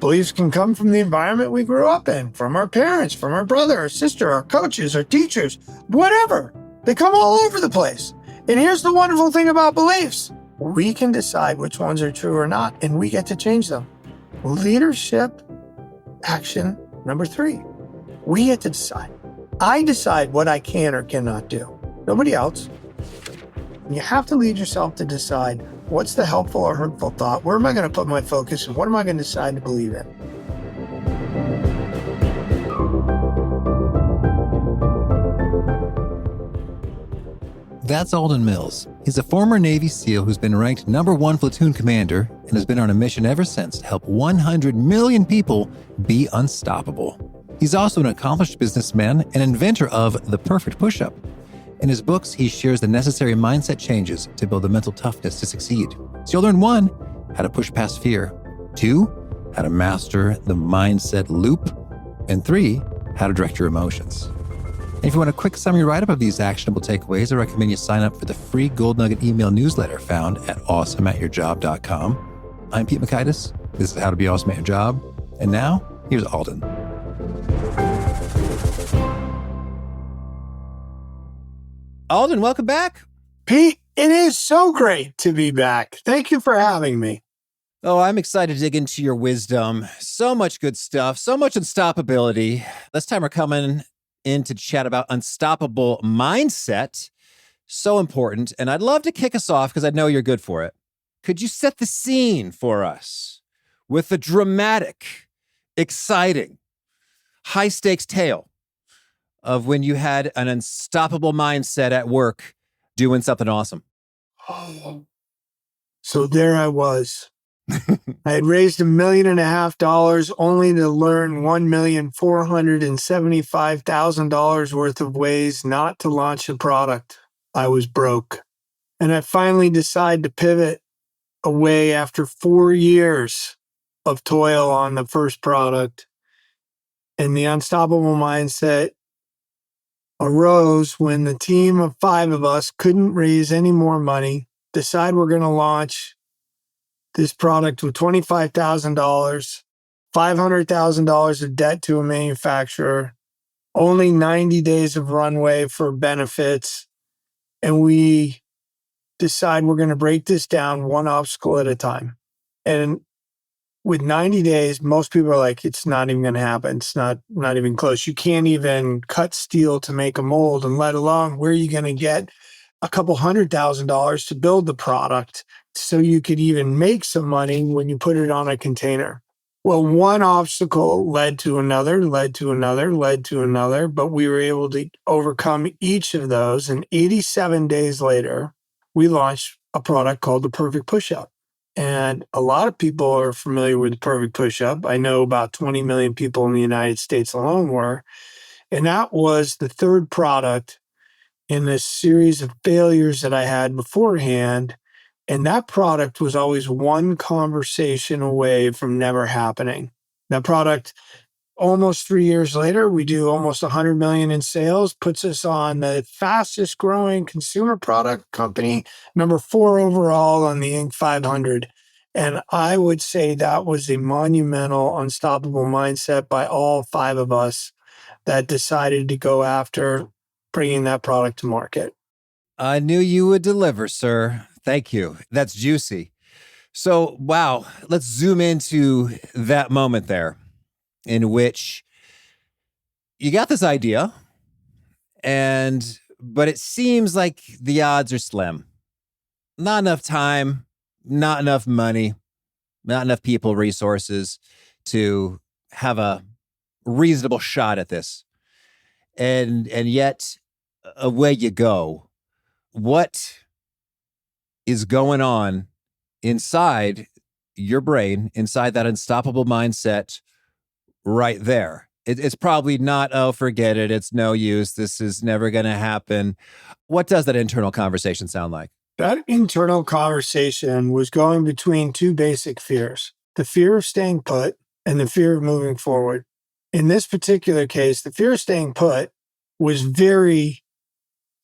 Beliefs can come from the environment we grew up in, from our parents, from our brother, our sister, our coaches, our teachers, whatever. They come all over the place. And here's the wonderful thing about beliefs. We can decide which ones are true or not, and we get to change them. Leadership action number 3. We get to decide. I decide what I can or cannot do. Nobody else. You have to lead yourself to decide what's the helpful or hurtful thought. Where am I going to put my focus, and what am I going to decide to believe in? That's Alden Mills. He's a former Navy SEAL who's been ranked #1 platoon commander and has been on a mission ever since to help 100 million people be unstoppable. He's also an accomplished businessman and inventor of the perfect push-up. In his books, he shares the necessary mindset changes to build the mental toughness to succeed. So you'll learn 1, how to push past fear, 2, how to master the mindset loop, and 3, how to direct your emotions. And if you want a quick summary write-up of these actionable takeaways, I recommend you sign up for the free Gold Nugget email newsletter found at awesomeatyourjob.com. I'm Pete Makaitis. This is How to Be Awesome at Your Job. And now, here's Alden. Alden, welcome back. Pete, it is so great to be back. Thank you for having me. Oh, I'm excited to dig into your wisdom. So much good stuff, so much unstoppability. This time we're coming in to chat about unstoppable mindset. So important. And I'd love to kick us off because I know you're good for it. Could you set the scene for us with a dramatic, exciting, high-stakes tale of when you had an unstoppable mindset at work doing something awesome? Oh. So there I was. I had raised $1.5 million only to learn $1,475,000 worth of ways not to launch a product. I was broke. And I finally decided to pivot away after 4 years of toil on the first product. And the unstoppable mindset arose when the team of 5 of us couldn't raise any more money, decide we're going to launch this product with $25,000, $500,000 of debt to a manufacturer, only 90 days of runway for benefits, and we decide we're going to break this down one obstacle at a time. And with 90 days, most people are like, it's not even going to happen. It's not even close. You can't even cut steel to make a mold, and let alone where are you going to get a couple $100,000 to build the product so you could even make some money when you put it on a container. Well, one obstacle led to another, but we were able to overcome each of those. And 87 days later, we launched a product called the Perfect Push-Up. And a lot of people are familiar with the Perfect Push-Up. I know about 20 million people in the United States alone were. And that was the third product in this series of failures that I had beforehand. And that product was always one conversation away from never happening. That product, almost 3 years later, we do almost 100 million in sales, puts us on the fastest growing consumer product company, number 4 overall on the Inc. 500. And I would say that was a monumental, unstoppable mindset by all 5 of us that decided to go after bringing that product to market. I knew you would deliver, sir. Thank you. That's juicy. So, wow, let's zoom into that moment there in which you got this idea, but it seems like the odds are slim. Not enough time, not enough money, not enough people, resources to have a reasonable shot at this. And yet, away you go. What is going on inside your brain, inside that unstoppable mindset right there? It's probably not, oh, forget it. It's no use. This is never going to happen. What does that internal conversation sound like? That internal conversation was going between 2 basic fears, the fear of staying put and the fear of moving forward. In this particular case, the fear of staying put was very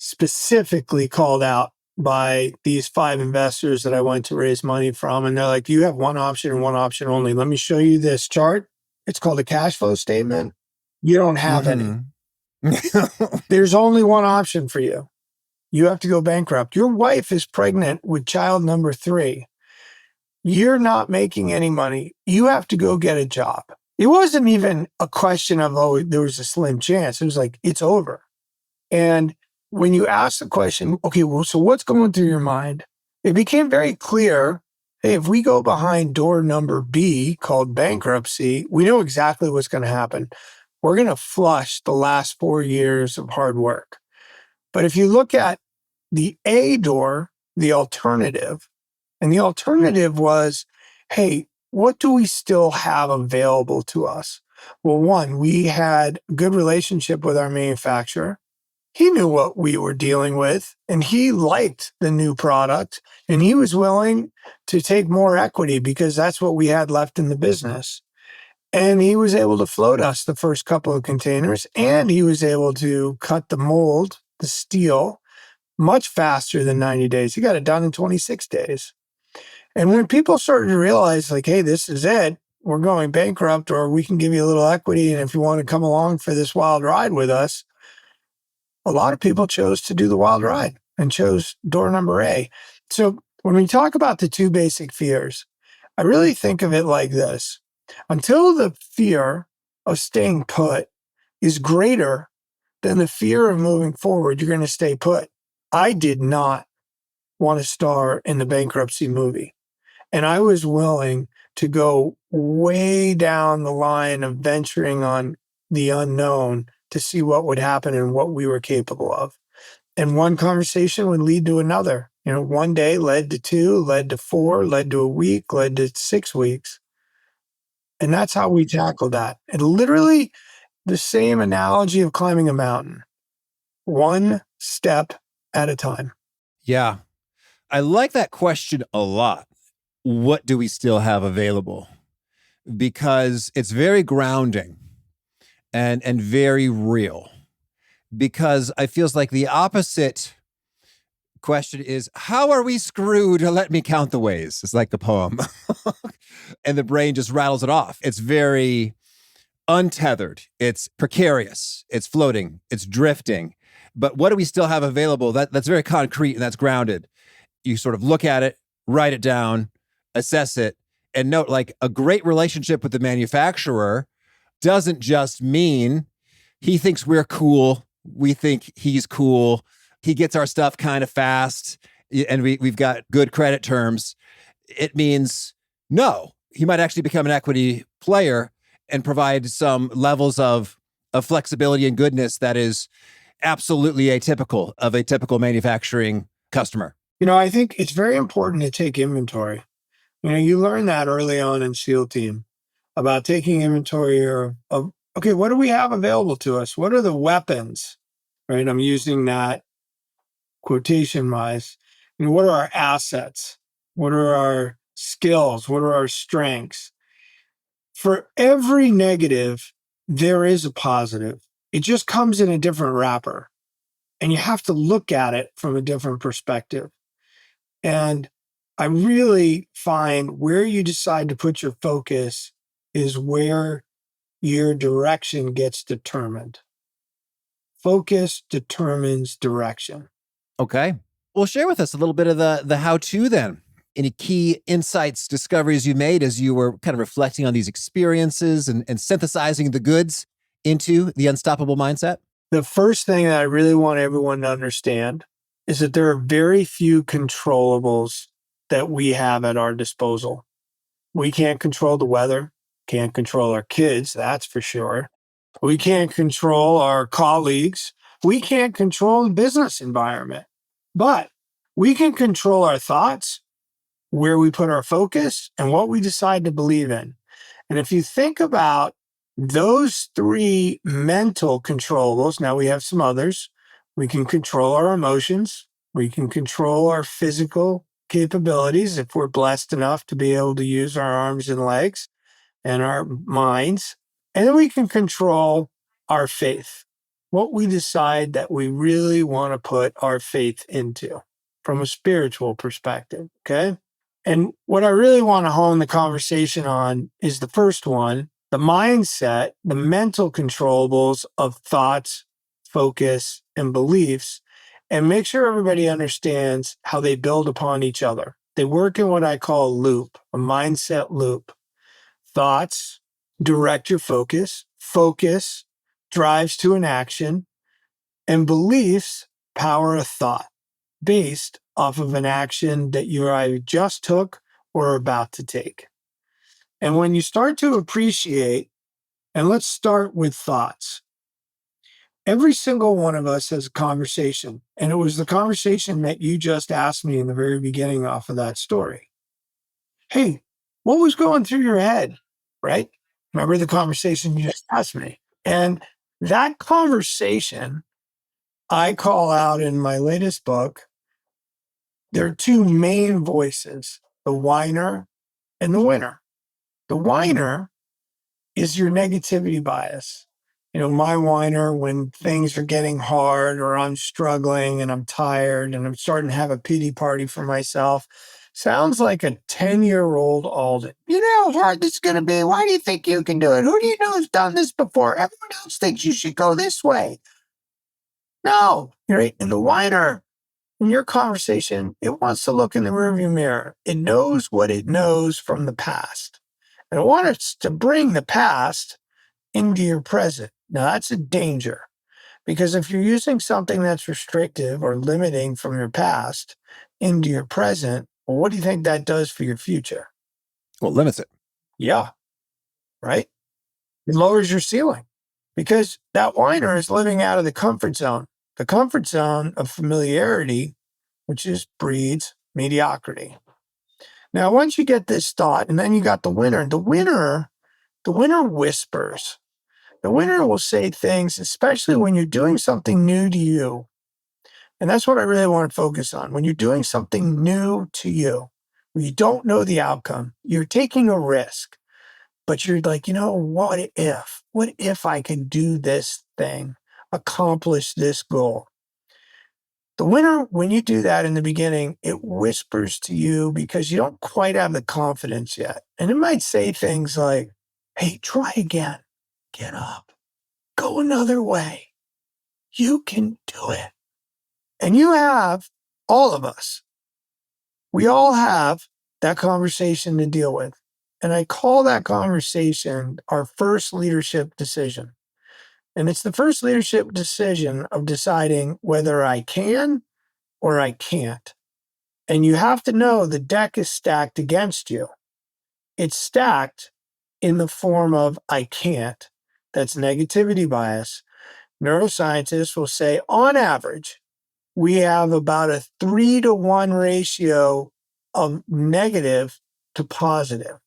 specifically called out by these 5 investors that I went to raise money from. And they're like, you have one option and one option only. Let me show you this chart. It's called a cash flow statement. You don't have any. There's only one option for you. You have to go bankrupt. Your wife is pregnant with child number 3. You're not making any money. You have to go get a job. It wasn't even a question of, oh, there was a slim chance. It was like, it's over. And when you ask the question, okay, well, so what's going through your mind? It became very clear, hey, if we go behind door number B called bankruptcy, we know exactly what's going to happen. We're going to flush the last 4 years of hard work. But if you look at the A door, the alternative, and the alternative was, hey, what do we still have available to us? Well, one, we had a good relationship with our manufacturer. He knew what we were dealing with, and he liked the new product, and he was willing to take more equity because that's what we had left in the business. And he was able to float us the first couple of containers, and he was able to cut the mold, the steel, much faster than 90 days. He got it done in 26 days. And when people started to realize, like, hey, this is it, we're going bankrupt, or we can give you a little equity, and if you want to come along for this wild ride with us, a lot of people chose to do the wild ride and chose door number A. So when we talk about the 2 basic fears, I really think of it like this. Until the fear of staying put is greater than the fear of moving forward, you're going to stay put. I did not want to star in the bankruptcy movie. And I was willing to go way down the line of venturing on the unknown to see what would happen and what we were capable of. And one conversation would lead to another. You know, one day led to 2, led to 4, led to a week, led to 6 weeks. And that's how we tackled that. And literally the same analogy of climbing a mountain, one step at a time. Yeah. I like that question a lot. What do we still have available? Because it's very grounding and very real. Because I feels like the opposite question is, how are we screwed? Let me count the ways. It's like the poem. And the brain just rattles it off. It's very untethered. It's precarious. It's floating. It's drifting. But what do we still have available? That's very concrete and that's grounded. You sort of look at it, write it down, assess it, and note, like, a great relationship with the manufacturer doesn't just mean he thinks we're cool, we think he's cool, he gets our stuff kind of fast, and we've got good credit terms. It means, no, he might actually become an equity player and provide some levels of flexibility and goodness that is absolutely atypical of a typical manufacturing customer. You know, I think it's very important to take inventory. You know, you learn that early on in SEAL team about taking inventory of, okay, what do we have available to us? What are the weapons, right? I'm using that quotation wise. You know, what are our assets? What are our skills? What are our strengths? For every negative, there is a positive. It just comes in a different wrapper, and you have to look at it from a different perspective. And I really find where you decide to put your focus is where your direction gets determined. Focus determines direction. Okay. Well, share with us a little bit of the how-to then. Any key insights, discoveries you made as you were kind of reflecting on these experiences and synthesizing the goods into the unstoppable mindset? The first thing that I really want everyone to understand is that there are very few controllables that we have at our disposal. We can't control the weather, can't control our kids, that's for sure. We can't control our colleagues. We can't control the business environment, but we can control our thoughts, where we put our focus, and what we decide to believe in. And if you think about those 3 mental controllables, now we have some others. We can control our emotions. We can control our physical capabilities if we're blessed enough to be able to use our arms and legs and our minds. And then we can control our faith, what we decide that we really want to put our faith into. from a spiritual perspective. Okay. And what I really want to hone the conversation on is the first one, the mindset, the mental controllables of thoughts, focus, and beliefs, and make sure everybody understands how they build upon each other. They work in what I call a loop, a mindset loop. Thoughts direct your focus, focus drives to an action, and beliefs power a thought based off of an action that you either just took or are about to take. And when you start to appreciate, and let's start with thoughts. Every single one of us has a conversation, and it was the conversation that you just asked me in the very beginning off of that story. Hey, what was going through your head? Right? Remember the conversation you just asked me? And that conversation I call out in my latest book. There are two main voices, the whiner and the winner. The whiner is your negativity bias. My whiner when things are getting hard or I'm struggling and I'm tired and I'm starting to have a pity party for myself sounds like a 10-year-old Alden. You know how hard this is going to be. Why do you think you can do it? Who do you know has done this before? Everyone else thinks you should go this way. No, right? And the whiner in your conversation, it wants to look in the rearview mirror. It knows what it knows from the past. And it wants to bring the past into your present. Now, that's a danger because if you're using something that's restrictive or limiting from your past into your present, well, what do you think that does for your future? Well, it limits it. Yeah, right? It lowers your ceiling because that whiner is living out of the comfort zone of familiarity, which is breeds mediocrity. Now, once you get this thought, and then you got the winner whispers. The winner will say things, especially when you're doing something new to you. And that's what I really want to focus on. When you're doing something new to you, where you don't know the outcome, you're taking a risk, but you're like, what if? What if I can do this thing, accomplish this goal? The winner, when you do that in the beginning, it whispers to you because you don't quite have the confidence yet. And it might say things like, hey, try again. Get up. Go another way. You can do it. And you have, all of us, we all have that conversation to deal with. And I call that conversation our first leadership decision. And it's the first leadership decision of deciding whether I can or I can't. And you have to know the deck is stacked against you. It's stacked in the form of I can't. That's negativity bias. Neuroscientists will say on average, we have about a 3-to-1 ratio of negative to positive.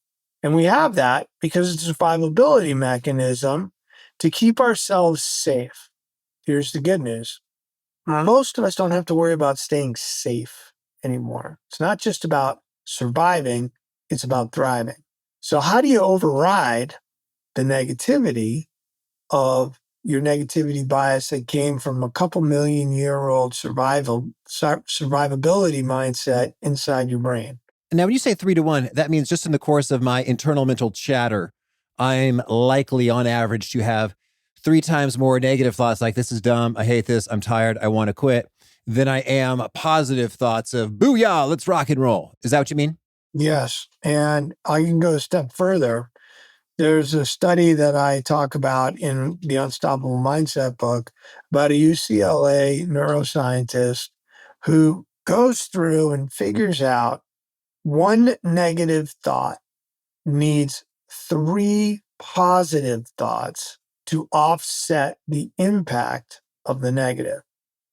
And we have that because it's a survivability mechanism to keep ourselves safe. Here's the good news. Most of us don't have to worry about staying safe anymore. It's not just about surviving, it's about thriving. So how do you override the negativity of your negativity bias that came from a couple million-year-old survivability mindset inside your brain? Now, when you say 3-to-1, that means just in the course of my internal mental chatter, I'm likely on average to have 3 times more negative thoughts like this is dumb, I hate this, I'm tired, I want to quit, than I am positive thoughts of booyah, let's rock and roll. Is that what you mean? Yes. And I can go a step further. There's a study that I talk about in the Unstoppable Mindset book about a UCLA neuroscientist who goes through and figures out one negative thought needs 3 positive thoughts to offset the impact of the negative.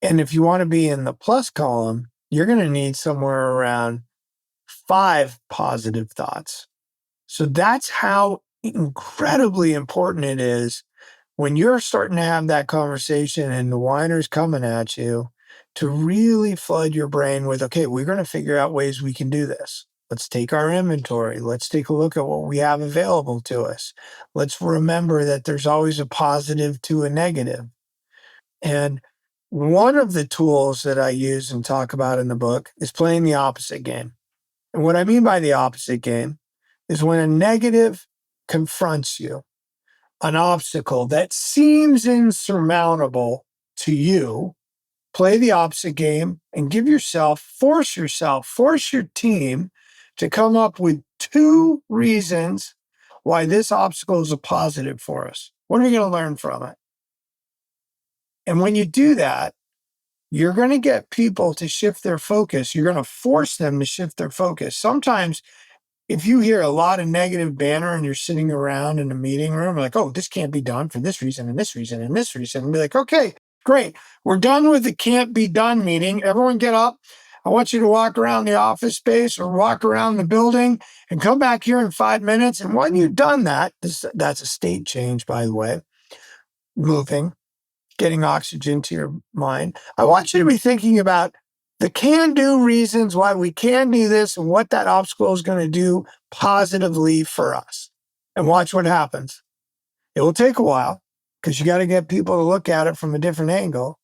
And if you want to be in the plus column, you're going to need somewhere around 5 positive thoughts. So that's how incredibly important it is when you're starting to have that conversation and the whiner's coming at you to really flood your brain with, okay, we're going to figure out ways we can do this. Let's take our inventory. Let's take a look at what we have available to us. Let's remember that there's always a positive to a negative. And One of the tools that I use and talk about in the book is playing the opposite game. And what I mean by the opposite game is when a negative confronts you, an obstacle that seems insurmountable to you, play the opposite game and force your team to come up with 2 reasons why this obstacle is a positive for us. What are we going to learn from it? And when you do that, you're going to get people to shift their focus. You're going to force them to shift their focus. Sometimes if you hear a lot of negative banter and you're sitting around in a meeting room, like, oh, this can't be done for this reason and this reason and this reason, and be like, okay, great. We're done with the can't be done meeting. Everyone get up. I want you to walk around the office space or walk around the building and come back here in 5 minutes. And when you've done that, that's a state change, by the way, moving, getting oxygen to your mind. I want you to be thinking about the can-do reasons why we can do this and what that obstacle is going to do positively for us. And watch what happens. It will take a while because you got to get people to look at it from a different angle,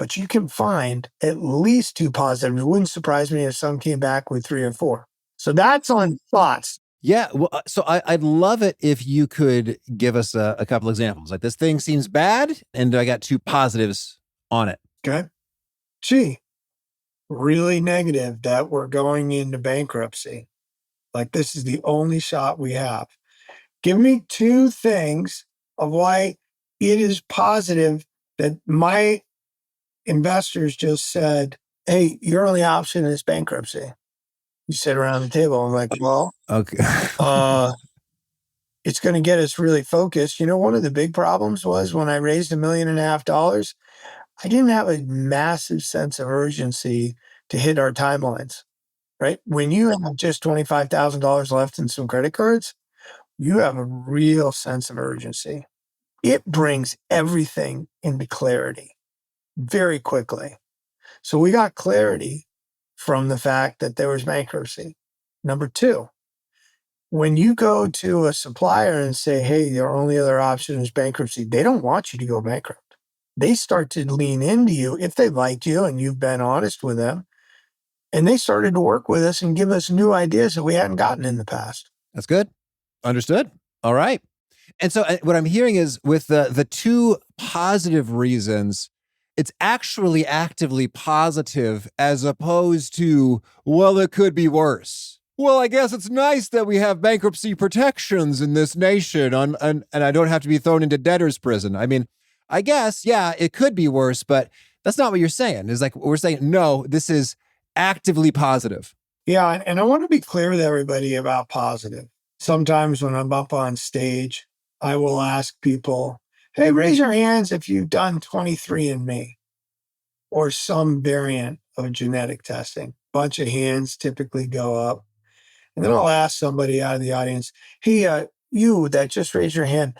but you can find at least 2 positives. It wouldn't surprise me if some came back with 3 or 4. So that's on thoughts. Yeah. Well, so I'd love it if you could give us a couple examples. Like, this thing seems bad, and I got 2 positives on it. Okay. Gee, really negative that we're going into bankruptcy. Like, this is the only shot we have. Give me 2 things of why it is positive that my investors just said, hey, your only option is bankruptcy. You sit around the table. I'm like, well, Okay. it's going to get us really focused. You know, one of the big problems was when I raised $1.5 million, I didn't have a massive sense of urgency to hit our timelines, right? When you have just $25,000 left in some credit cards, you have a real sense of urgency. It brings everything into clarity very quickly. So we got clarity from the fact that there was bankruptcy. Number 2, when you go to a supplier and say, hey, your only other option is bankruptcy, they don't want you to go bankrupt. They start to lean into you if they liked you and you've been honest with them. And they started to work with us and give us new ideas that we hadn't gotten in the past. That's good. Understood. All right. And so what I'm hearing is, with the 2 positive reasons, it's actually actively positive, as opposed to, well, it could be worse. Well, I guess it's nice that we have bankruptcy protections in this nation, and I don't have to be thrown into debtor's prison. I mean, I guess, yeah, it could be worse, but that's not what you're saying. It's like, we're saying, no, this is actively positive. Yeah. And I want to be clear with everybody about positive. Sometimes when I'm up on stage, I will ask people, hey, raise your hands if you've done 23andMe or some variant of genetic testing. Bunch of hands typically go up. And then I'll ask somebody out of the audience, hey, you that just raised your hand,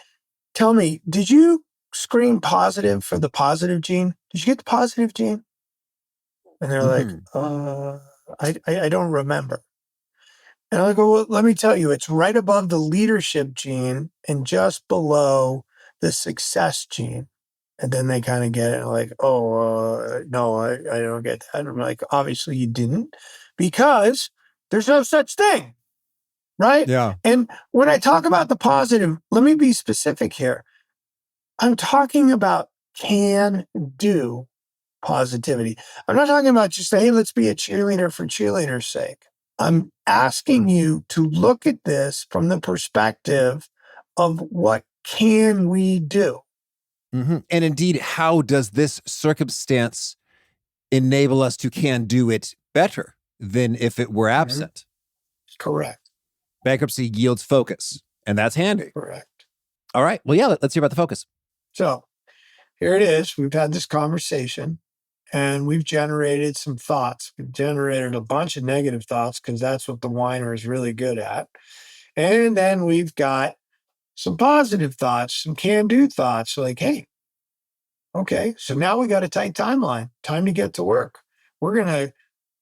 tell me, did you screen positive for the positive gene? Did you get the positive gene? And they're like, I don't remember. And I go, well, let me tell you, it's right above the leadership gene and just below the success gene. And then they kind of get it like, oh, no, I don't get that. I'm like, obviously you didn't, because there's no such thing, right? Yeah. And when I talk about the positive, let me be specific here. I'm talking about can do positivity. I'm not talking about just, hey, let's be a cheerleader for cheerleader's sake. I'm asking you to look at this from the perspective of what can we do? Mm-hmm. And indeed, how does this circumstance enable us to can do it better than if it were absent? Correct. Bankruptcy yields focus, and that's handy. Correct. All right. Well, yeah, let's hear about the focus. So here it is. We've had this conversation and we've generated some thoughts. We've generated a bunch of negative thoughts because that's what the whiner is really good at. And then we've got some positive thoughts, some can-do thoughts like, hey, okay, so now we got a tight timeline. Time to get to work. We're going to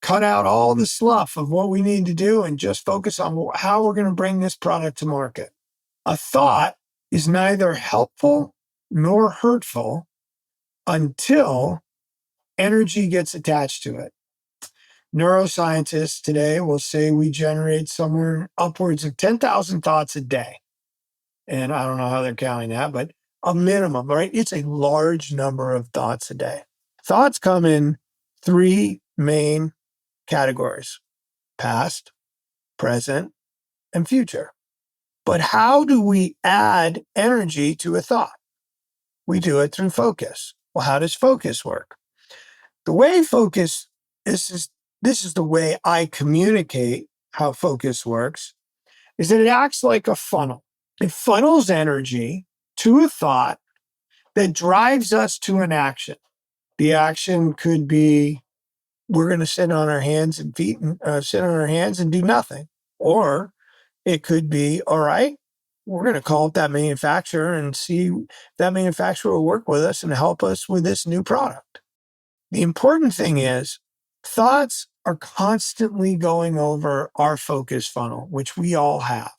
cut out all the fluff of what we need to do and just focus on how we're going to bring this product to market. A thought is neither helpful nor hurtful until energy gets attached to it. Neuroscientists today will say we generate somewhere upwards of 10,000 thoughts a day. And I don't know how they're counting that, but a minimum, right? It's a large number of thoughts a day. Thoughts come in three main categories: past, present, and future. But how do we add energy to a thought? We do it through focus. Well, how does focus work? The way focus this is the way I communicate how focus works, is that it acts like a funnel. It funnels energy to a thought that drives us to an action. The action could be we're going to sit on our hands and feet and sit on our hands and do nothing. Or it could be, all right, we're going to call up that manufacturer and see if that manufacturer will work with us and help us with this new product. The important thing is thoughts are constantly going over our focus funnel, which we all have.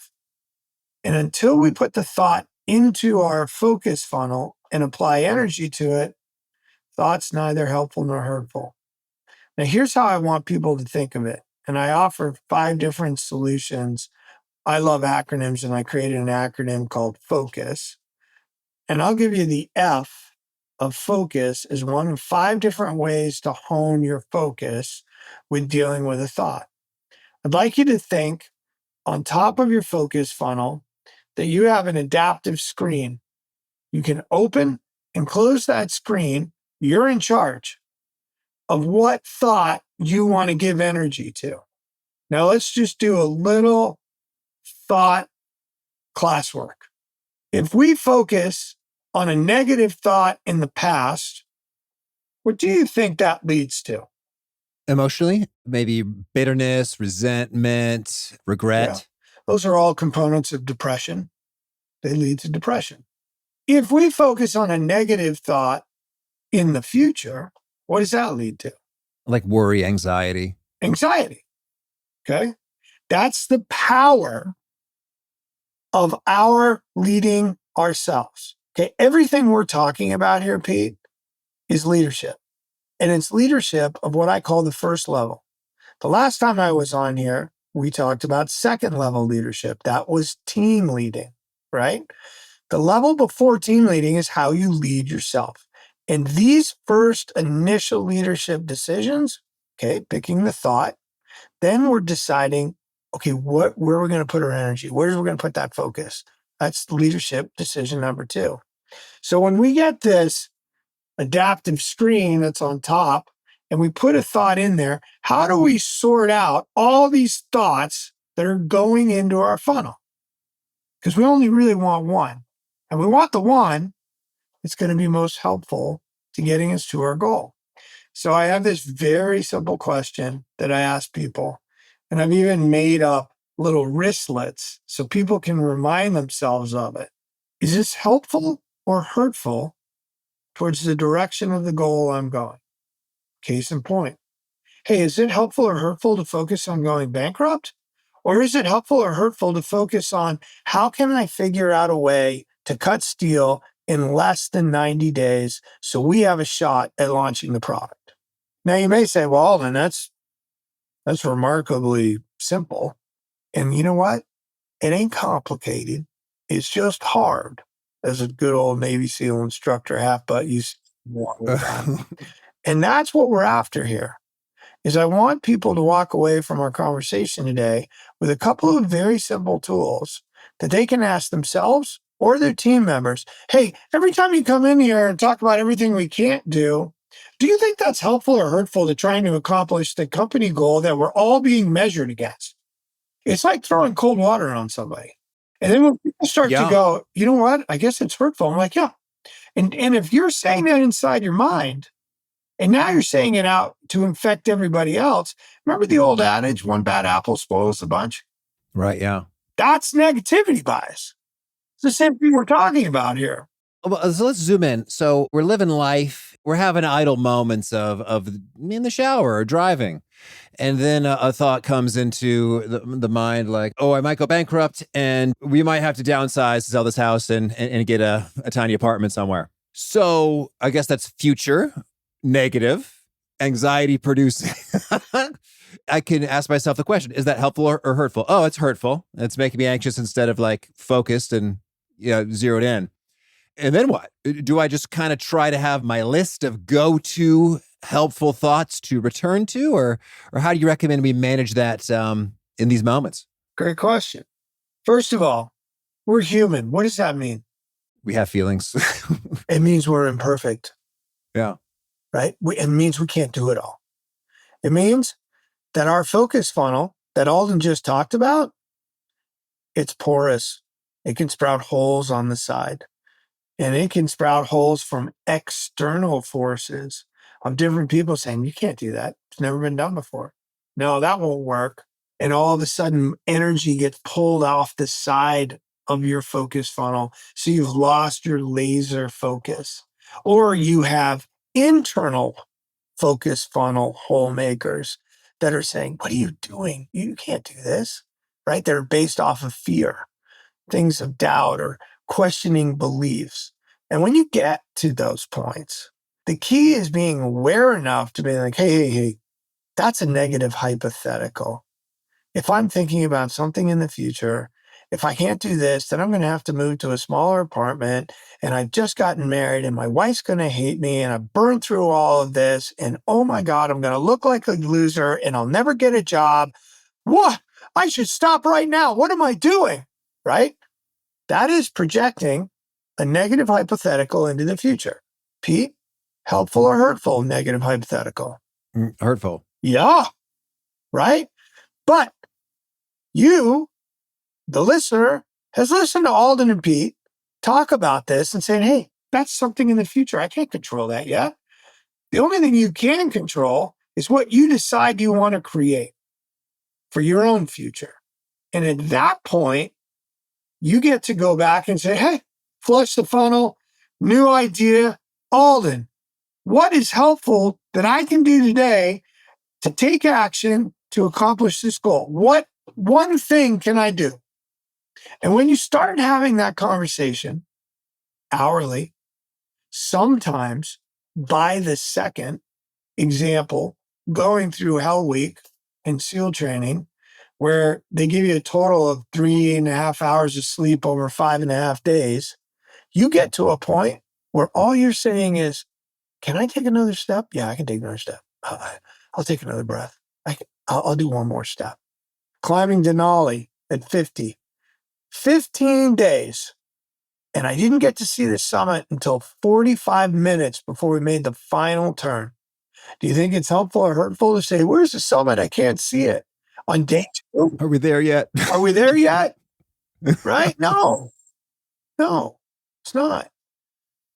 And until we put the thought into our focus funnel and apply energy to it, thought's neither helpful nor hurtful. Now, here's how I want people to think of it. And I offer 5 different solutions. I love acronyms, and I created an acronym called FOCUS. And I'll give you the F of focus as one of 5 different ways to hone your focus with dealing with a thought. I'd like you to think on top of your focus funnel that you have an adaptive screen. You can open and close that screen. You're in charge of what thought you want to give energy to. Now, let's just do a little thought classwork. If we focus on a negative thought in the past, what do you think that leads to? Emotionally, maybe bitterness, resentment, regret. Yeah. Those are all components of depression. They lead to depression. If we focus on a negative thought in the future, what does that lead to? Like worry, anxiety. Anxiety. Okay. That's the power of our leading ourselves. Okay. Everything we're talking about here, Pete, is leadership. And it's leadership of what I call the first level. The last time I was on here, we talked about second level leadership. That was team leading, right? The level before team leading is how you lead yourself. And these first initial leadership decisions, okay, picking the thought, then we're deciding, okay, where are we going to put our energy? Where's we going to put that focus? That's leadership decision number 2. So when we get this adaptive screen that's on top and we put a thought in there, how do we sort out all these thoughts that are going into our funnel? Because we only really want one. And we want the one that's going to be most helpful to getting us to our goal. So I have this very simple question that I ask people, and I've even made up little wristlets so people can remind themselves of it. Is this helpful or hurtful towards the direction of the goal I'm going? Case in point. Hey, is it helpful or hurtful to focus on going bankrupt? Or is it helpful or hurtful to focus on how can I figure out a way to cut steel in less than 90 days so we have a shot at launching the product? Now, you may say, well, then that's remarkably simple. And you know what? It ain't complicated. It's just hard, as a good old Navy SEAL instructor half-butt used to want with that. And that's what we're after here, is I want people to walk away from our conversation today with a couple of very simple tools that they can ask themselves or their team members. Hey, every time you come in here and talk about everything we can't do you think that's helpful or hurtful to trying to accomplish the company goal that we're all being measured against? It's like throwing cold water on somebody. And then when people start to go, you know what? I guess it's hurtful. I'm like, yeah. And if you're saying that inside your mind, and now you're saying it out to infect everybody else, remember the old adage, one bad apple spoils the bunch? Right, yeah. That's negativity bias. It's the same thing we're talking about here. Well, so let's zoom in. So we're living life. We're having idle moments of in the shower or driving. And then a thought comes into the mind like, oh, I might go bankrupt and we might have to downsize to sell this house and get a tiny apartment somewhere. So I guess that's future negative. anxiety producing. I can ask myself the question, is that helpful or hurtful? Oh, it's hurtful. It's making me anxious instead of like focused and zeroed in. And then what? Do I just kind of try to have my list of go-to helpful thoughts to return to, or how do you recommend we manage that in these moments? Great question. First of all, we're human. What does that mean? We have feelings. It means we're imperfect. Yeah. Right? It means we can't do it all. It means that our focus funnel that Alden just talked about, it's porous. It can sprout holes on the side. And it can sprout holes from external forces of different people saying, you can't do that. It's never been done before. No, that won't work. And all of a sudden, energy gets pulled off the side of your focus funnel. So you've lost your laser focus. Or you have internal focus funnel hole makers that are saying, what are you doing? You can't do this, right? They're based off of fear, things of doubt or questioning beliefs. And when you get to those points, the key is being aware enough to be like, hey, that's a negative hypothetical. If I'm thinking about something in the future, if I can't do this, then I'm going to have to move to a smaller apartment, and I've just gotten married and my wife's going to hate me, and I've burned through all of this, and oh my God, I'm going to look like a loser and I'll never get a job. What? I should stop right now. What am I doing? Right? That is projecting a negative hypothetical into the future. Pete, helpful or hurtful negative hypothetical? Hurtful. Yeah, right? But you, the listener, has listened to Alden and Pete talk about this and saying, hey, that's something in the future. I can't control that yet. The only thing you can control is what you decide you want to create for your own future. And at that point, you get to go back and say, hey, flush the funnel, new idea. Alden, what is helpful that I can do today to take action to accomplish this goal? What one thing can I do? And when you start having that conversation hourly, sometimes by the second, example, going through Hell Week and SEAL training, where they give you a total of 3.5 hours of sleep over 5.5 days, you get to a point where all you're saying is, can I take another step? Yeah, I can take another step. I'll take another breath. I'll do one more step. Climbing Denali at 50, 15 days. And I didn't get to see the summit until 45 minutes before we made the final turn. Do you think it's helpful or hurtful to say, where's the summit? I can't see it. On day 2. Are we there yet? Are we there yet? Right? No, it's not.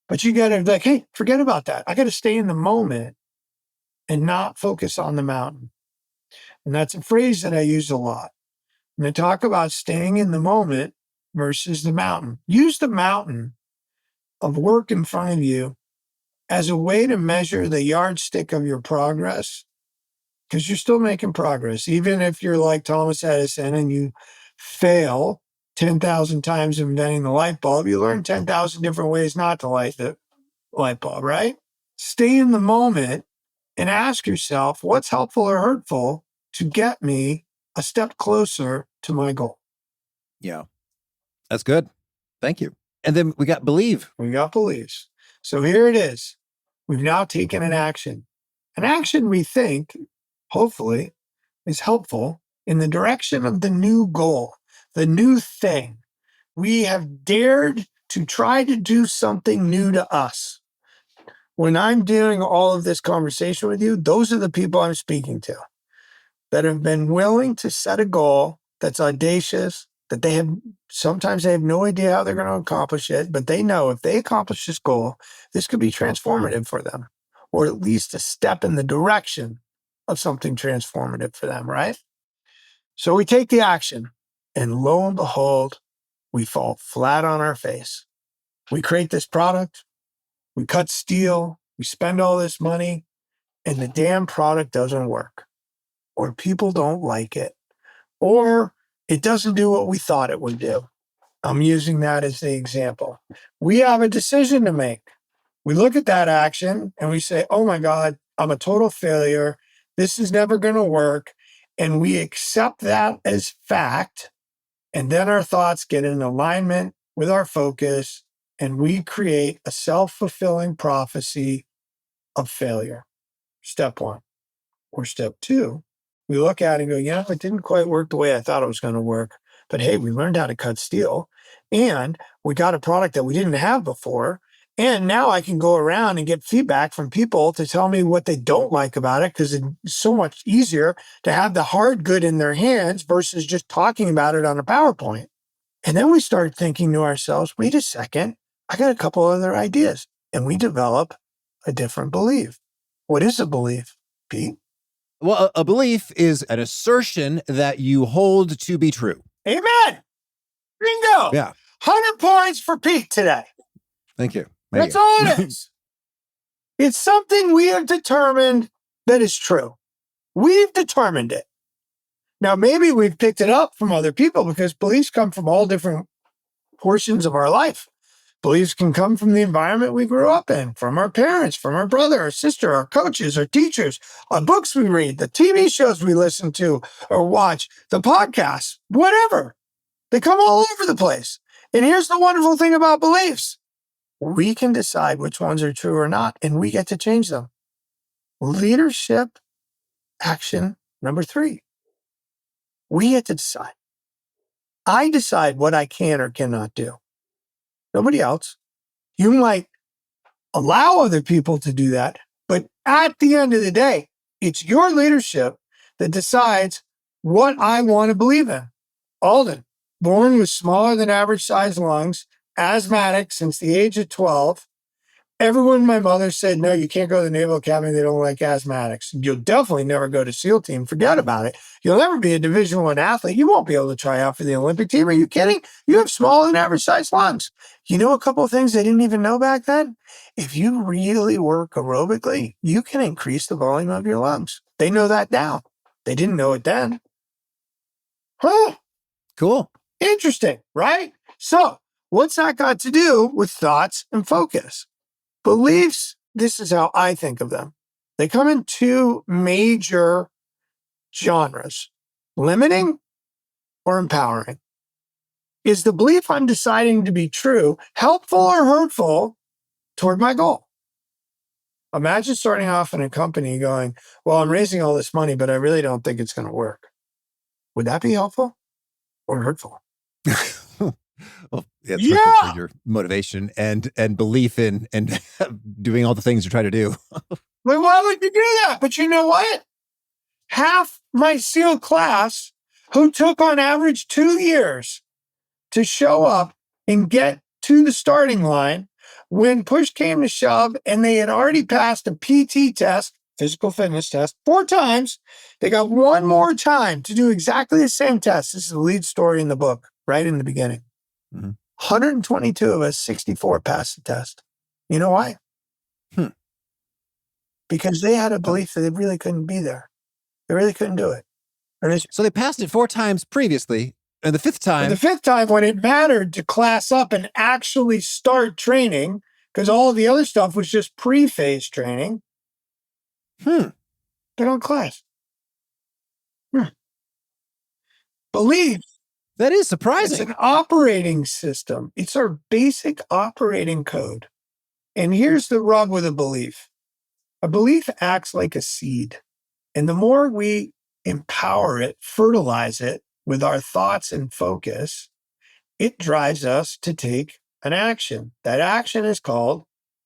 But you got to like, hey, forget about that. I got to stay in the moment and not focus on the mountain. And that's a phrase that I use a lot. When I talk about staying in the moment versus the mountain, use the mountain of work in front of you as a way to measure the yardstick of your progress, because you're still making progress. Even if you're like Thomas Edison and you fail 10,000 times inventing the light bulb, you learn 10,000 different ways not to light the light bulb, right? Stay in the moment and ask yourself, what's helpful or hurtful to get me a step closer to my goal? Yeah, that's good. Thank you. And then we got believe. We got beliefs. So here it is. We've now taken an action. An action we think, hopefully, is helpful in the direction of the new goal, the new thing. We have dared to try to do something new to us. When I'm doing all of this conversation with you, those are the people I'm speaking to that have been willing to set a goal that's audacious, that sometimes they have no idea how they're going to accomplish it, but they know if they accomplish this goal, this could be transformative for them, or at least a step in the direction of something transformative for them, right? So we take the action, and lo and behold, we fall flat on our face. We create this product, we cut steel, we spend all this money, and the damn product doesn't work, or people don't like it, or it doesn't do what we thought it would do. I'm using that as the example. We have a decision to make. We look at that action and we say, oh my God, I'm a total failure. This is never going to work. And we accept that as fact. And then our thoughts get in alignment with our focus, and we create a self-fulfilling prophecy of failure. Step one. Or step two, we look at it and go, yeah, it didn't quite work the way I thought it was going to work. But hey, we learned how to cut steel, and we got a product that we didn't have before. And now I can go around and get feedback from people to tell me what they don't like about it, because it's so much easier to have the hard good in their hands versus just talking about it on a PowerPoint. And then we start thinking to ourselves, wait a second, I got a couple other ideas. And we develop a different belief. What is a belief, Pete? Well, a belief is an assertion that you hold to be true. Amen. Bingo. Yeah. 100 points for Pete today. Thank you. That's all it is. It's something we have determined that is true. We've determined it. Now, maybe we've picked it up from other people, because beliefs come from all different portions of our life. Beliefs can come from the environment we grew up in, from our parents, from our brother, our sister, our coaches, our teachers, our books we read, the TV shows we listen to or watch, the podcasts, whatever. They come all over the place. And here's the wonderful thing about beliefs. We can decide which ones are true or not, and we get to change them. Leadership action number 3. We get to decide. I decide what I can or cannot do. Nobody else. You might allow other people to do that, but at the end of the day, it's your leadership that decides what I want to believe in. Alden, born with smaller than average size lungs, asthmatic since the age of 12. Everyone, my mother said, no, you can't go to the Naval Academy. They don't like asthmatics. You'll definitely never go to SEAL team. Forget about it. You'll never be a Division I athlete. You won't be able to try out for the Olympic team. Are you kidding? You have smaller than average size lungs. You know a couple of things they didn't even know back then? If you really work aerobically, you can increase the volume of your lungs. They know that now. They didn't know it then. Huh? Cool. Interesting, right? So what's that got to do with thoughts and focus? Beliefs, this is how I think of them. They come in 2 major genres: limiting or empowering. Is the belief I'm deciding to be true helpful or hurtful toward my goal? Imagine starting off in a company going, well, I'm raising all this money, but I really don't think it's going to work. Would that be helpful or hurtful? Well, it's hurtful for your motivation and belief in and doing all the things you're trying to do. Well, why would you do that? But you know what? Half my SEAL class, who took on average 2 years to show up and get to the starting line, when push came to shove and they had already passed a PT test, physical fitness test, 4 times, they got one more time to do exactly the same test. This is the lead story in the book, right in the beginning. 122 of us, 64 passed the test. You know why? Because they had a belief that they really couldn't be there. They really couldn't do it. So they passed it 4 times previously, and the 5th time... The 5th time, when it mattered to class up and actually start training, because all of the other stuff was just pre-phase training, they don't class. Belief. That is surprising. It's an operating system. It's our basic operating code. And here's the rub with a belief. A belief acts like a seed. And the more we empower it, fertilize it with our thoughts and focus, it drives us to take an action. That action is called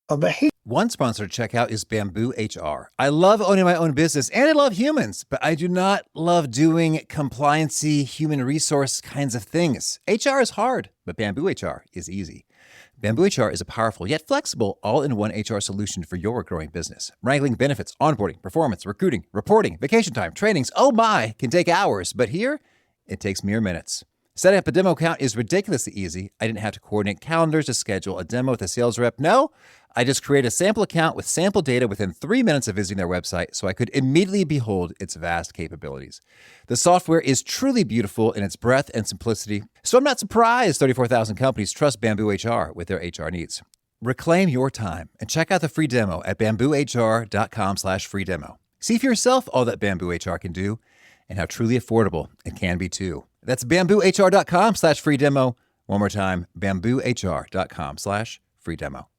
a behavior. One sponsor to check out is Bamboo HR. I love owning my own business and I love humans, but I do not love doing compliancy, human resource kinds of things. HR is hard, but Bamboo HR is easy. Bamboo HR is a powerful yet flexible all-in-one HR solution for your growing business. Wrangling benefits, onboarding, performance, recruiting, reporting, vacation time, trainings, oh my, can take hours, but here it takes mere minutes. Setting up a demo account is ridiculously easy. I didn't have to coordinate calendars to schedule a demo with a sales rep. No, I just created a sample account with sample data within 3 minutes of visiting their website so I could immediately behold its vast capabilities. The software is truly beautiful in its breadth and simplicity, so I'm not surprised 34,000 companies trust Bamboo HR with their HR needs. Reclaim your time and check out the free demo at bamboohr.com/free demo. See for yourself all that Bamboo HR can do and how truly affordable it can be too. That's bamboohr.com/free demo. One more time, bamboohr.com/free demo.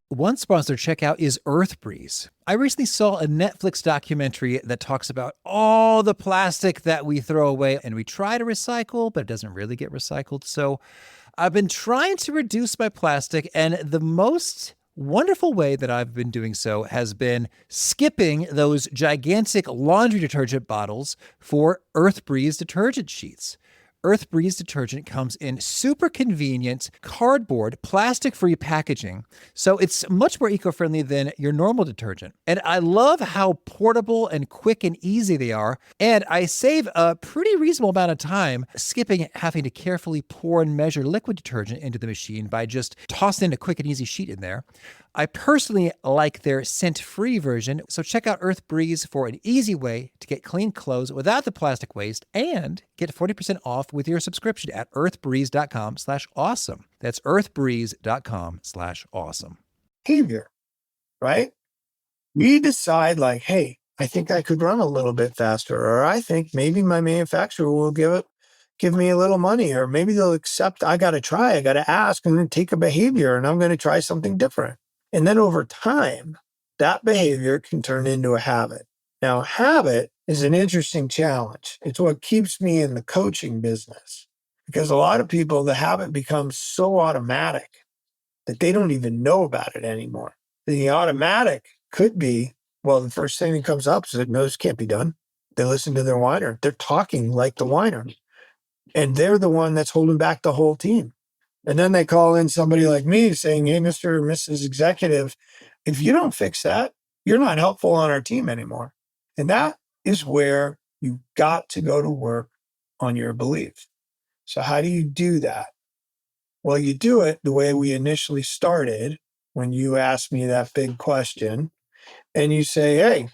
One sponsored checkout is EarthBreeze. I recently saw a Netflix documentary that talks about all the plastic that we throw away and we try to recycle, but it doesn't really get recycled. So I've been trying to reduce my plastic, and the most wonderful way that I've been doing so has been skipping those gigantic laundry detergent bottles for EarthBreeze detergent sheets. EarthBreeze detergent comes in super convenient cardboard, plastic-free packaging, so it's much more eco-friendly than your normal detergent. And I love how portable and quick and easy they are, and I save a pretty reasonable amount of time skipping having to carefully pour and measure liquid detergent into the machine by just tossing in a quick and easy sheet in there. I personally like their scent-free version, so check out EarthBreeze for an easy way to get clean clothes without the plastic waste and get 40% off with your subscription at earthbreeze.com/awesome. That's earthbreeze.com/awesome. Behavior, right? We decide like, hey, I think I could run a little bit faster, or I think maybe my manufacturer will give me a little money, or maybe they'll accept, I got to ask and then take a behavior and I'm going to try something different. And then over time, that behavior can turn into a habit. Now, habit is an interesting challenge. It's what keeps me in the coaching business, because a lot of people, the habit becomes so automatic that they don't even know about it anymore. The automatic could be, well, the first thing that comes up is that no, this can't be done. They listen to their whiner. They're talking like the whiner, and they're the one that's holding back the whole team. And then they call in somebody like me saying, hey, Mr. or Mrs. Executive, if you don't fix that, you're not helpful on our team anymore. And that is where you got to go to work on your beliefs. So how do you do that? Well, you do it the way we initially started when you asked me that big question. And you say, hey,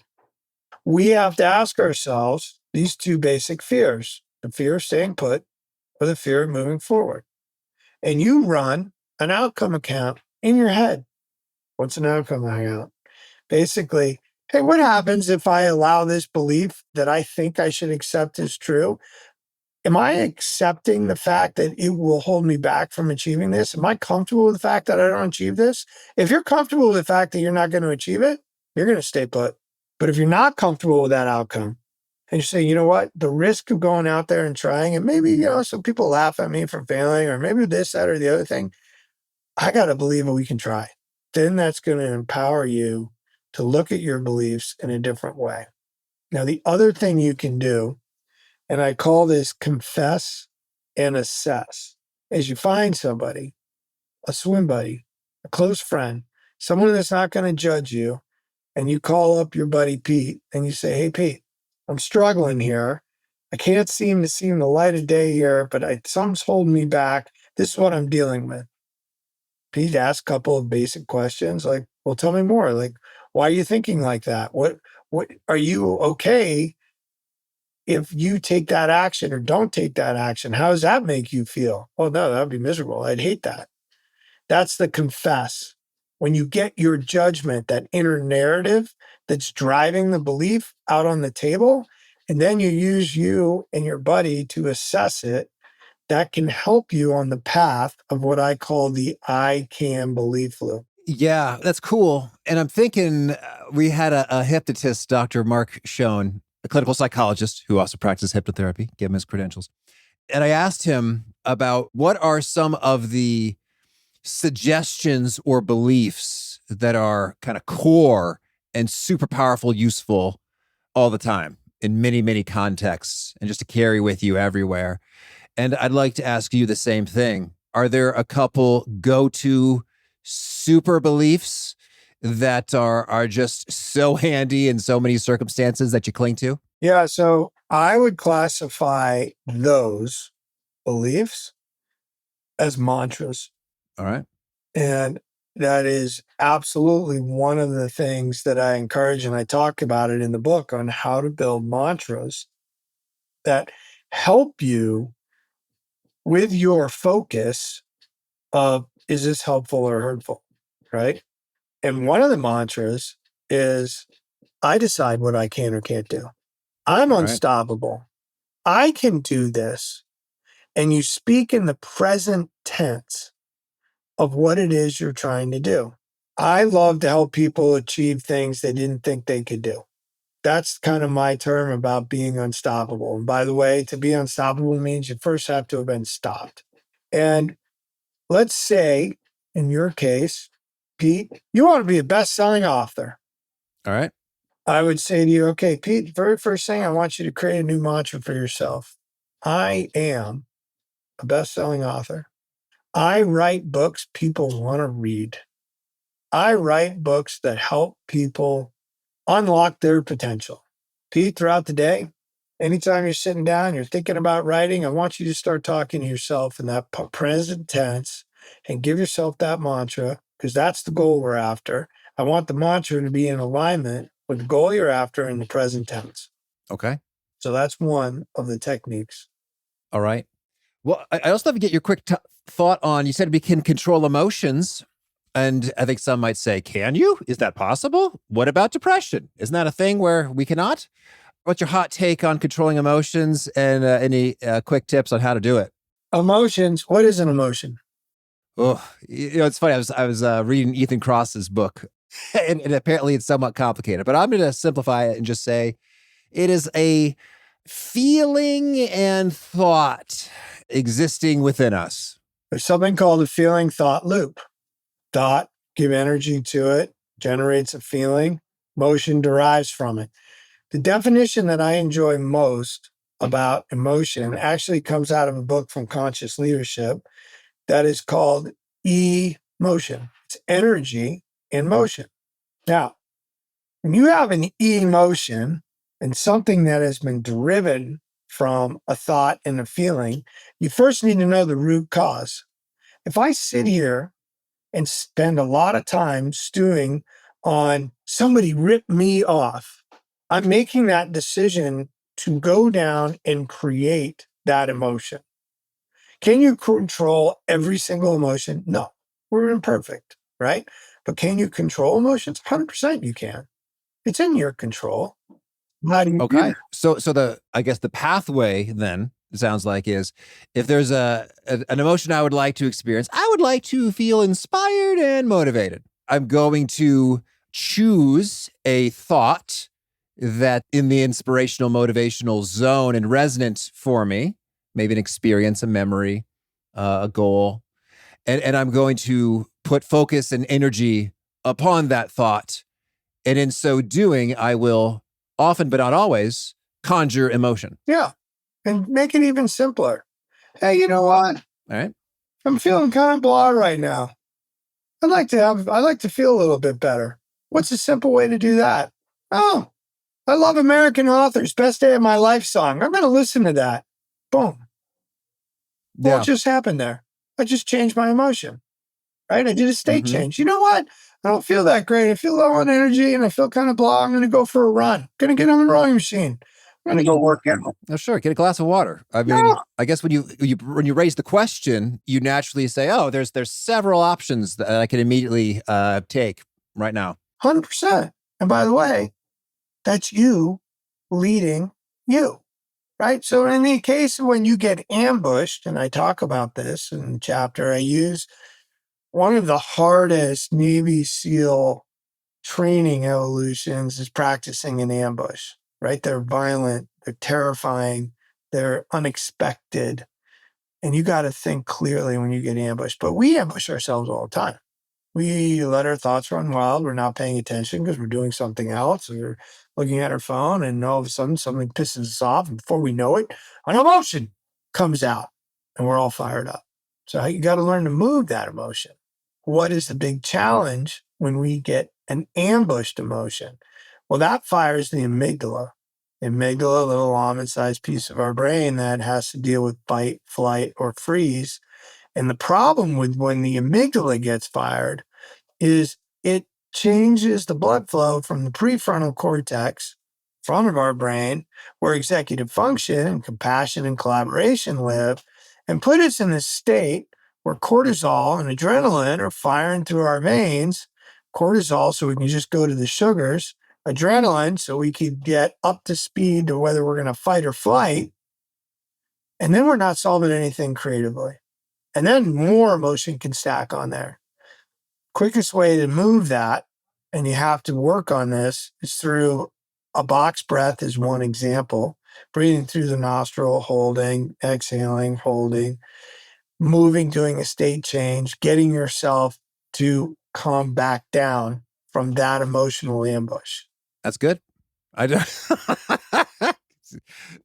we have to ask ourselves these two basic fears, the fear of staying put or the fear of moving forward. And you run an outcome account in your head. What's an outcome account? Basically, hey, what happens if I allow this belief that I think I should accept as true? Am I accepting the fact that it will hold me back from achieving this? Am I comfortable with the fact that I don't achieve this? If you're comfortable with the fact that you're not going to achieve it, you're going to stay put. But if you're not comfortable with that outcome, and you say, you know what, the risk of going out there and trying, and maybe, some people laugh at me for failing, or maybe this, that, or the other thing, I got to believe that we can try. Then that's going to empower you to look at your beliefs in a different way. Now, the other thing you can do, and I call this confess and assess, is you find somebody, a swim buddy, a close friend, someone that's not going to judge you, and you call up your buddy Pete and you say, hey, Pete, I'm struggling here. I can't seem to see the light of day here, but something's holding me back. This is what I'm dealing with. Pete asks a couple of basic questions like, well, tell me more. Like, why are you thinking like that? What are you okay if you take that action or don't take that action? How does that make you feel? Oh, no, that would be miserable. I'd hate that. That's the confess. When you get your judgment, that inner narrative that's driving the belief out on the table, and then you use you and your buddy to assess it, that can help you on the path of what I call the I can belief loop. Yeah, that's cool. And I'm thinking we had a hypnotist, Dr. Mark Schoen, a clinical psychologist who also practices hypnotherapy, gave him his credentials. And I asked him about what are some of the suggestions or beliefs that are kind of core and super powerful, useful all the time in many, many contexts and just to carry with you everywhere. And I'd like to ask you the same thing. Are there a couple go-to super beliefs that are just so handy in so many circumstances that you cling to? Yeah, so I would classify those beliefs as mantras. All right. And that is absolutely one of the things that I encourage, and I talk about it in the book on how to build mantras that help you with your focus of, is this helpful or hurtful? right? And one of the mantras is, I decide what I can or can't do. I'm Right. unstoppable. I can do this. And you speak in the present tense of what it is you're trying to do. I love to help people achieve things they didn't think they could do. That's kind of my term about being unstoppable. And by the way, to be unstoppable means you first have to have been stopped. And let's say, in your case, Pete, you want to be a best-selling author. All right. I would say to you, okay, Pete, the very first thing, I want you to create a new mantra for yourself. I am a best-selling author. I write books people want to read. I write books that help people unlock their potential. Pete, throughout the day, anytime you're sitting down, you're thinking about writing, I want you to start talking to yourself in that present tense and give yourself that mantra, because that's the goal we're after. I want the mantra to be in alignment with the goal you're after in the present tense. Okay. So that's one of the techniques. All right. Well, I also love to get your quick thought on, you said we can control emotions. And I think some might say, can you? Is that possible? What about depression? Isn't that a thing where we cannot? What's your hot take on controlling emotions, and any quick tips on how to do it? Emotions. What is an emotion? Oh, it's funny. I was reading Ethan Kross's book, and apparently it's somewhat complicated. But I'm going to simplify it and just say it is a feeling and thought existing within us. There's something called a feeling thought loop. Thought, give energy to it, generates a feeling. Motion derives from it. The definition that I enjoy most about emotion actually comes out of a book from Conscious Leadership that is called emotion. It's energy in motion. Now, when you have an emotion and something that has been driven from a thought and a feeling, you first need to know the root cause. If I sit here and spend a lot of time stewing on somebody ripped me off, I'm making that decision to go down and create that emotion. Can you control every single emotion? No, we're imperfect, right? But can you control emotions? 100% you can. It's in your control. How do you do Okay. that? So I guess the pathway then, it sounds like, is if there's an emotion I would like to experience, I would like to feel inspired and motivated. I'm going to choose a thought that in the inspirational, motivational zone and resonant for me, maybe an experience, a memory, a goal. And I'm going to put focus and energy upon that thought. And in so doing, I will often, but not always, conjure emotion. Yeah. And make it even simpler. Hey, you know what? All right. I'm feeling kind of blah right now. I'd like to feel a little bit better. What's a simple way to do that? Oh, I love American authors. Best day of my life song. I'm going to listen to that. Boom. Well, Yeah. what just happened there? I just changed my emotion, right? I did a state Mm-hmm. change. You know what? I don't feel that great. I feel low on energy and I feel kind of blah. I'm going to go for a run. Going to get on the rowing machine. I'm going to go work out. Oh, sure. Get a glass of water. I mean, No, I guess when you raise the question, you naturally say, "Oh, there's several options that I can immediately take right now." 100%. And by the way, that's you leading you, right? So in the case of when you get ambushed, and I talk about this in the chapter, I use one of the hardest Navy SEAL training evolutions is practicing an ambush, right? They're violent, they're terrifying, they're unexpected. And you got to think clearly when you get ambushed. But we ambush ourselves all the time. We let our thoughts run wild. We're not paying attention because we're doing something else. We're looking at our phone, and all of a sudden something pisses us off. And before we know it, an emotion comes out and we're all fired up. So you got to learn to move that emotion. What is the big challenge when we get an ambushed emotion? Well, that fires the amygdala. The amygdala, a little almond-sized piece of our brain that has to deal with fight, flight, or freeze. And the problem with when the amygdala gets fired is it changes the blood flow from the prefrontal cortex, front of our brain, where executive function and compassion and collaboration live, and put us in a state where cortisol and adrenaline are firing through our veins. Cortisol, so we can just go to the sugars. Adrenaline, so we can get up to speed to whether we're going to fight or flight. And then we're not solving anything creatively. And then more emotion can stack on there. Quickest way to move that, and you have to work on this, is through a box breath is one example. Breathing through the nostril, holding, exhaling, holding, moving, doing a state change, getting yourself to calm back down from that emotional ambush. That's good. I don't.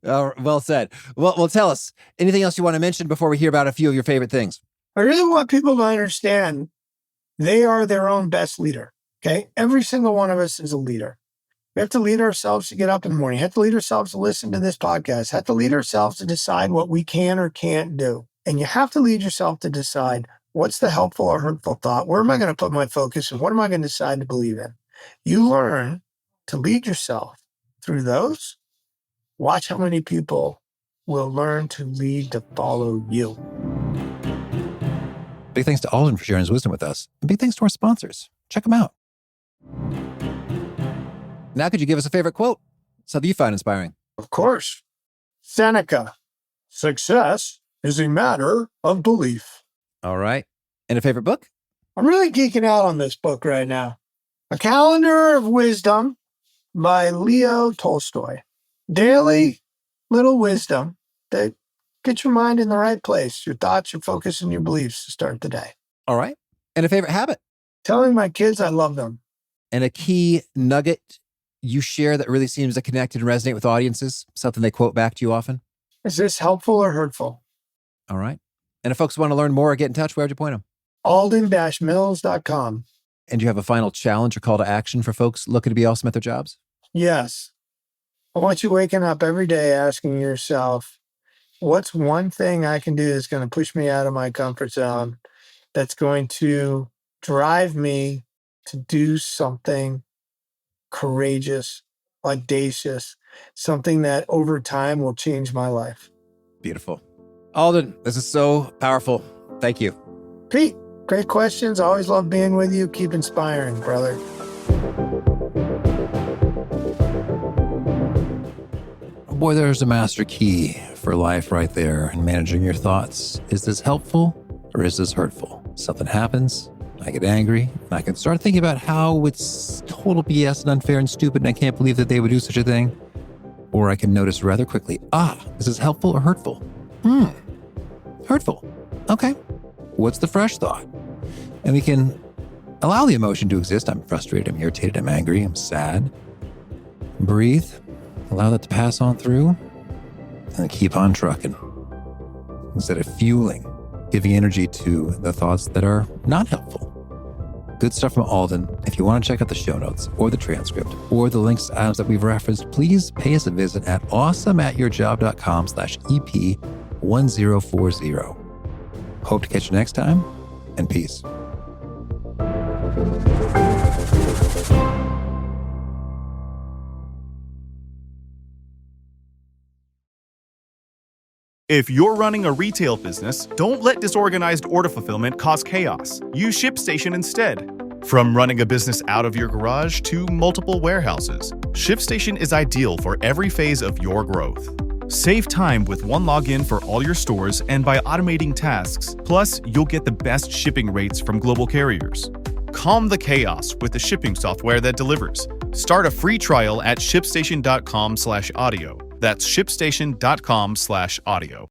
Well said. Well, tell us anything else you want to mention before we hear about a few of your favorite things. I really want people to understand they are their own best leader. Okay. Every single one of us is a leader. We have to lead ourselves to get up in the morning. We have to lead ourselves to listen to this podcast. We have to lead ourselves to decide what we can or can't do. And you have to lead yourself to decide what's the helpful or hurtful thought. Where am I going to put my focus and what am I going to decide to believe in? You learn to lead yourself through those. Watch how many people will learn to lead to follow you. Big thanks to Alden for sharing his wisdom with us. And big thanks to our sponsors. Check them out. Now, could you give us a favorite quote? Something you find inspiring. Of course. Seneca, success is a matter of belief. All right. And a favorite book? I'm really geeking out on this book right now. A Calendar of Wisdom by Leo Tolstoy. Daily little wisdom that gets your mind in the right place, your thoughts, your focus, and your beliefs to start the day. All right. And a favorite habit? Telling my kids I love them. And a key nugget you share that really seems to connect and resonate with audiences? Something they quote back to you often? Is this helpful or hurtful? All right. And if folks want to learn more or get in touch, where would you point them? Alden-Mills.com. And do you have a final challenge or call to action for folks looking to be awesome at their jobs? Yes. I want you waking up every day asking yourself, what's one thing I can do that's going to push me out of my comfort zone, that's going to drive me to do something courageous, audacious, something that over time will change my life. Beautiful. Alden, this is so powerful. Thank you. Pete, great questions. Always love being with you. Keep inspiring, brother. Boy, there's a master key for life right there in managing your thoughts. Is this helpful or is this hurtful? Something happens, I get angry, and I can start thinking about how it's total BS and unfair and stupid, and I can't believe that they would do such a thing. Or I can notice rather quickly, is this helpful or hurtful? Hurtful. Okay. What's the fresh thought? And we can allow the emotion to exist. I'm frustrated, I'm irritated, I'm angry, I'm sad. Breathe. Allow that to pass on through and then keep on trucking. Instead of fueling, giving energy to the thoughts that are not helpful. Good stuff from Alden. If you want to check out the show notes or the transcript or the links to items that we've referenced, please pay us a visit at awesomeatyourjob.com/EP1040. Hope to catch you next time, and peace. If you're running a retail business, don't let disorganized order fulfillment cause chaos. Use ShipStation instead. From running a business out of your garage to multiple warehouses, ShipStation is ideal for every phase of your growth. Save time with one login for all your stores and by automating tasks. Plus, you'll get the best shipping rates from global carriers. Calm the chaos with the shipping software that delivers. Start a free trial at shipstation.com/audio. That's shipstation.com/audio.